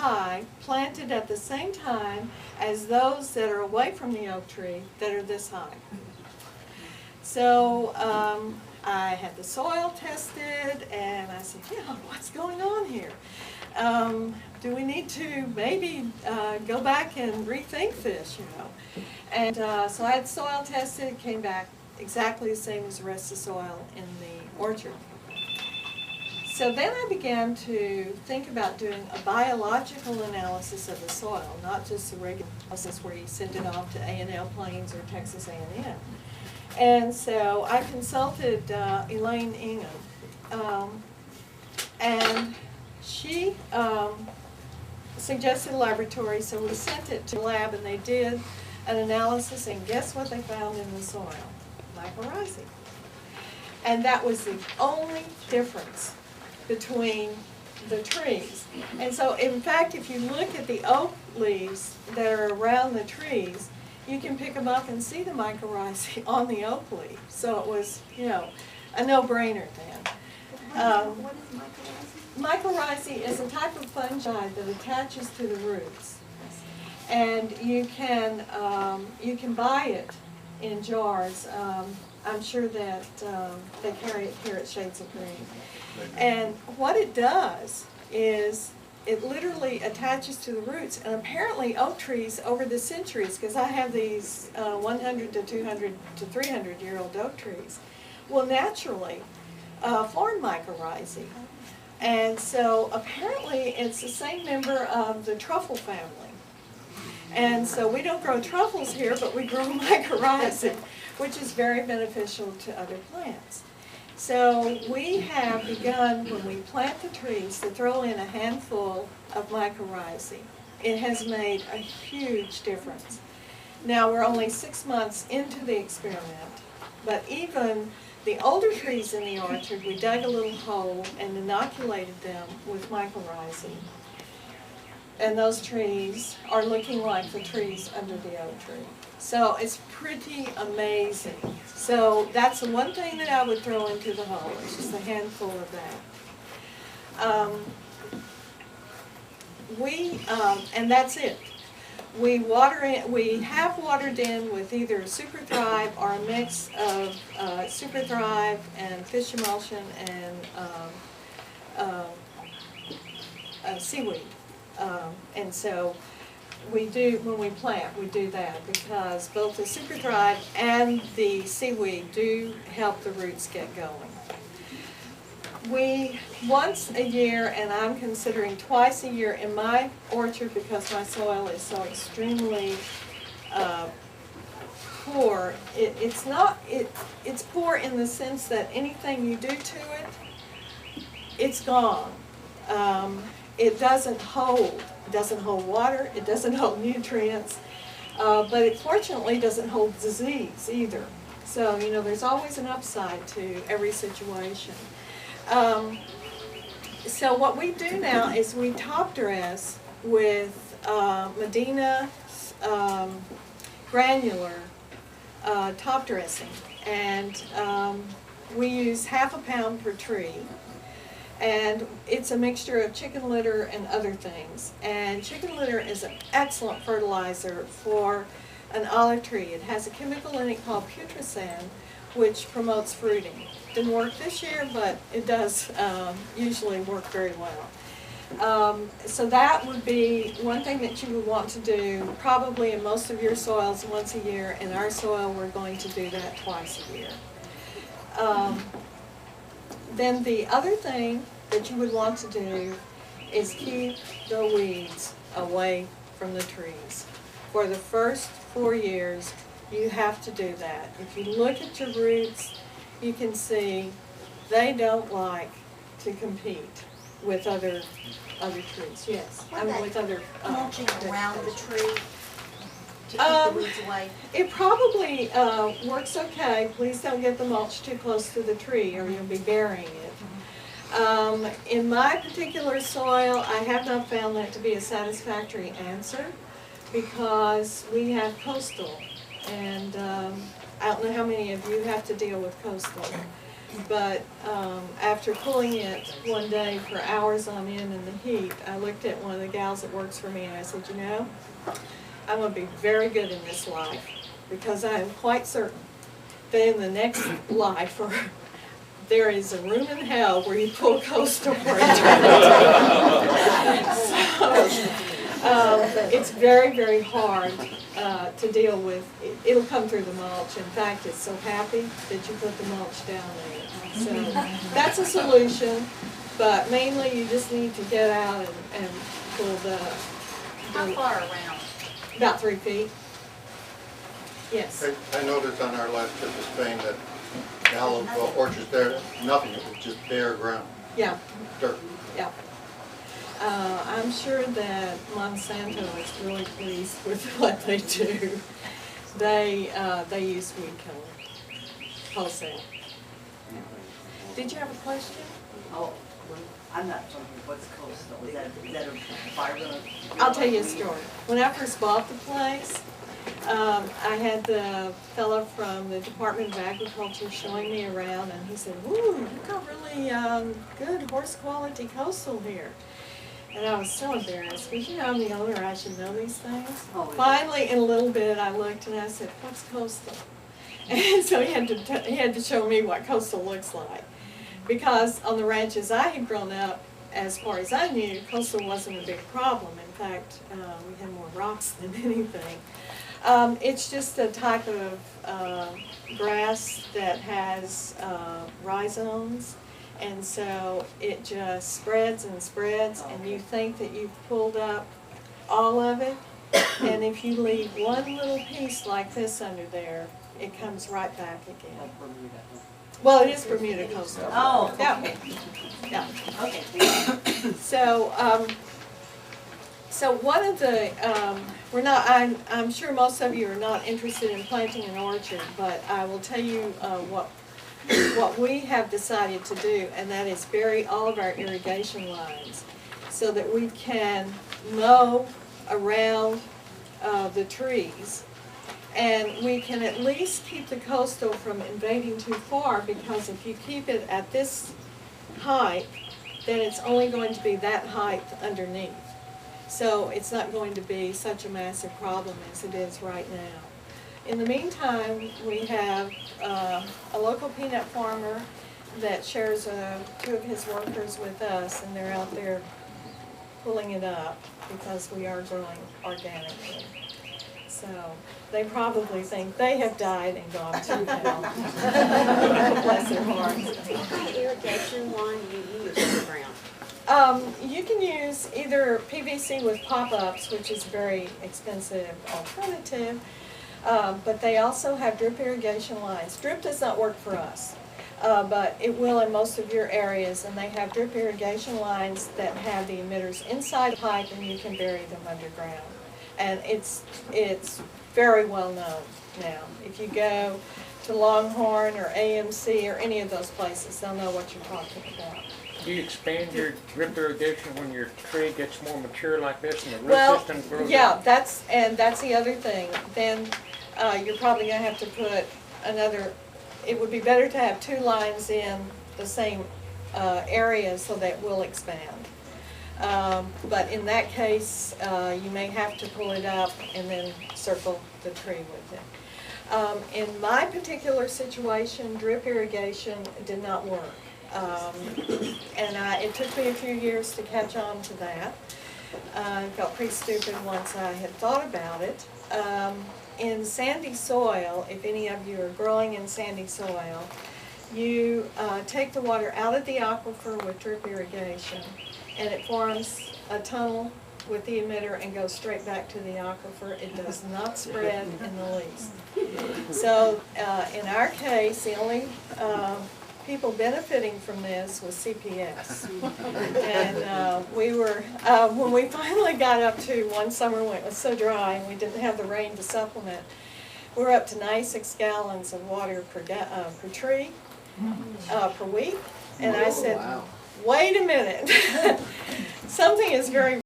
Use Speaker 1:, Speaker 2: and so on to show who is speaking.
Speaker 1: high, planted at the same time as those that are away from the oak tree that are this high. So I had the soil tested, and I said, yeah, what's going on here? Do we need to maybe go back and rethink this, you know? And so I had soil tested, it came back exactly the same as the rest of the soil in the orchard. So then I began to think about doing a biological analysis of the soil, not just the regular analysis where you send it off to A&L Plains or Texas A&M. And so I consulted Elaine Ingham, and she suggested a laboratory, so we sent it to the lab, and they did an analysis, and guess what they found in the soil? Mycorrhizae. And that was the only difference between the trees. And so, in fact, if you look at the oak leaves that are around the trees, you can pick them up and see the mycorrhizae on the oak leaf. So it was, you know, a no-brainer then.
Speaker 2: What is mycorrhizae?
Speaker 1: Mycorrhizae is a type of fungi that attaches to the roots, and you can buy it in jars. I'm sure that they carry it here at Shades of Green. And what it does is it literally attaches to the roots, and apparently oak trees over the centuries, because I have these 100 to 200 to 300-year-old oak trees, will naturally form mycorrhizae. And so apparently it's the same member of the truffle family. And so we don't grow truffles here, but we grow mycorrhizae, which is very beneficial to other plants. So we have begun, when we plant the trees, to throw in a handful of mycorrhizae. It has made a huge difference. Now we're only 6 months into the experiment, but even the older trees in the orchard, we dug a little hole and inoculated them with mycorrhizae. And those trees are looking like the trees under the oak tree. So it's pretty amazing. So that's the one thing that I would throw into the hole. It's just a handful of that. And that's it. We have watered in with either Super Thrive or a mix of Super Thrive and fish emulsion and seaweed. And so we do, when we plant, we do that because both the Super Thrive and the seaweed do help the roots get going. We, once a year, and I'm considering twice a year in my orchard because my soil is so extremely poor. It's poor in the sense that anything you do to it, it's gone. It doesn't hold water, it doesn't hold nutrients, but it fortunately doesn't hold disease either. So, you know, there's always an upside to every situation. So what we do now is we top dress with Medina Granular Top Dressing, and we use ½ a pound per tree. And it's a mixture of chicken litter and other things. And chicken litter is an excellent fertilizer for an olive tree. It has a chemical in it called putrescine, which promotes fruiting. Didn't work this year, but it does usually work very well. So that would be one thing that you would want to do probably in most of your soils once a year. In our soil, we're going to do that twice a year. Then the other thing that you would want to do is keep the weeds away from the trees. For the first 4 years, you have to do that. If you look at your roots, you can see they don't like to compete with other trees. Yes, with other
Speaker 2: mulching around the tree to keep the weeds away.
Speaker 1: It probably works okay. Please don't get the mulch too close to the tree or you'll be burying it. In my particular soil, I have not found that to be a satisfactory answer because we have coastal, and I don't know how many of you have to deal with coastal. But after pulling it one day for hours on end in the heat, I looked at one of the gals that works for me and I said, you know, I'm going to be very good in this life because I am quite certain that in the next life there is a room in hell where you pull coastal for eternity. So, it's very, very hard to deal with. It'll come through the mulch. In fact, it's so happy that you put the mulch down there. So that's a solution, but mainly you just need to get out and pull the...
Speaker 2: How far around?
Speaker 1: About 3 feet. Yes.
Speaker 3: I noticed on our last trip to Spain that the olive orchards there, nothing, it was just bare ground,
Speaker 1: Yeah,
Speaker 3: dirt.
Speaker 1: yeah. I'm sure that Monsanto is really pleased with what they do. They use weed killer, wholesale. Did you have a question?
Speaker 4: Oh, well, I'm not sure what's coastal. Is that a environment?
Speaker 1: I'll tell you a story. When I first bought the place, I had the fellow from the Department of Agriculture showing me around, and he said, "Ooh, you've got really good horse quality coastal here." And I was so embarrassed because, you know, I'm the owner, I should know these things.
Speaker 4: Oh, yeah.
Speaker 1: Finally, in a little bit, I looked and I said, "What's coastal?" And so he had to show me what coastal looks like. Because on the ranches I had grown up, as far as I knew, coastal wasn't a big problem. In fact, we had more rocks than anything. It's just a type of grass that has rhizomes, and so it just spreads and spreads, and you think that you've pulled up all of it, and if you leave one little piece like this under there, it comes right back again.
Speaker 4: Like Bermuda.
Speaker 1: Well, it is Bermuda coastal.
Speaker 4: Oh,
Speaker 1: Yeah.
Speaker 4: okay.
Speaker 1: Yeah.
Speaker 4: Okay.
Speaker 1: So, so one of the, I'm sure most of you are not interested in planting an orchard, but I will tell you what we have decided to do, and that is bury all of our irrigation lines so that we can mow around the trees. And we can at least keep the coastal from invading too far, because if you keep it at this height, then it's only going to be that height underneath. So it's not going to be such a massive problem as it is right now. In the meantime, we have a local peanut farmer that shares 2 of his workers with us, and they're out there pulling it up because we are growing organically. So they probably think they have died and gone to hell. Bless their hearts.
Speaker 2: What kind of irrigation line do you use on the ground?
Speaker 1: You can use either PVC with pop-ups, which is a very expensive alternative, but they also have drip irrigation lines. Drip does not work for us, but it will in most of your areas, and they have drip irrigation lines that have the emitters inside the pipe, and you can bury them underground. And it's very well known now. If you go to Longhorn or AMC or any of those places, they'll know what you're talking about.
Speaker 5: Do you expand your drip irrigation when your tree gets more mature like this and the root system grows
Speaker 1: yeah,
Speaker 5: up?
Speaker 1: that's the other thing. Then you're probably going to have to put another, it would be better to have 2 lines in the same area so that it will expand. But in that case, you may have to pull it up and then circle the tree with it. In my particular situation, drip irrigation did not work. And it took me a few years to catch on to that. I felt pretty stupid once I had thought about it. In sandy soil, if any of you are growing in sandy soil, you take the water out of the aquifer with drip irrigation, and it forms a tunnel with the emitter and goes straight back to the aquifer. It does not spread in the least. So in our case, the only people benefiting from this was CPS. And we were, when we finally got up to one summer when it was so dry and we didn't have the rain to supplement, we were up to 96 gallons of water per tree, per week. And I said, wait a minute, something is very